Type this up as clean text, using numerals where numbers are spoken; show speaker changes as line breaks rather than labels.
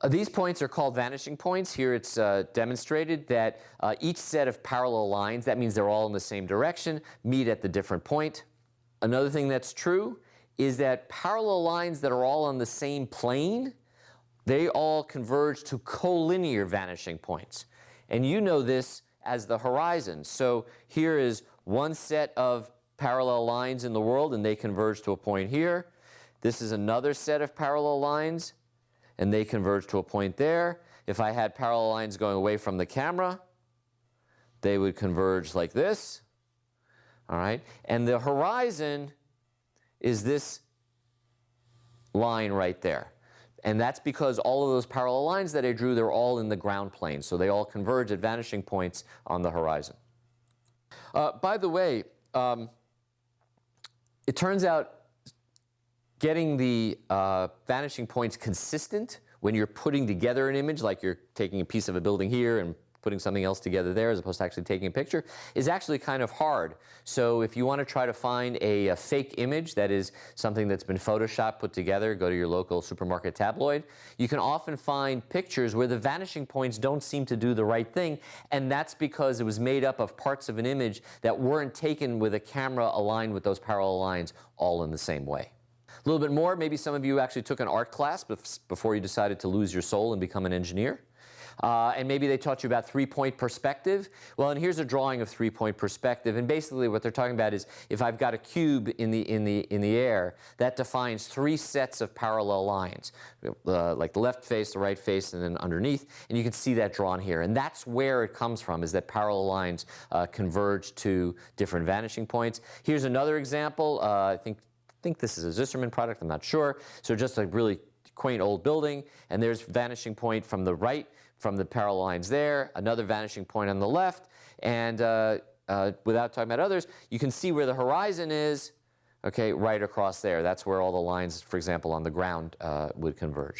These points are called vanishing points. Here it's demonstrated that each set of parallel lines, that means they're all in the same direction, meet at the different point. Another thing that's true is that parallel lines that are all on the same plane, they all converge to collinear vanishing points. And you know this as the horizon. So here is one set of parallel lines in the world, and they converge to a point here. This is another set of parallel lines, and they converge to a point there. If I had parallel lines going away from the camera, they would converge like this. All right? And the horizon is this line right there. And that's because all of those parallel lines that I drew, they're all in the ground plane. So they all converge at vanishing points on the horizon. By the way, it turns out getting the vanishing points consistent when you're putting together an image, like you're taking a piece of a building here and putting something else together there as opposed to actually taking a picture, is actually kind of hard. So if you want to try to find a fake image that is something that's been photoshopped, put together, go to your local supermarket tabloid, you can often find pictures where the vanishing points don't seem to do the right thing, and that's because it was made up of parts of an image that weren't taken with a camera aligned with those parallel lines all in the same way. A little bit more, maybe some of you actually took an art class before you decided to lose your soul and become an engineer. And maybe they taught you about three-point perspective. Well, and here's a drawing of three-point perspective. And basically what they're talking about is if I've got a cube in the air, that defines three sets of parallel lines, like the left face, the right face, and then underneath. And you can see that drawn here. And that's where it comes from, is that parallel lines converge to different vanishing points. Here's another example. I think this is a Zisserman product, I'm not sure. So just a really quaint old building, and there's vanishing point from the right, from the parallel lines there, another vanishing point on the left, and without talking about others, you can see where the horizon is, okay, right across there. That's where all the lines, for example, on the ground would converge.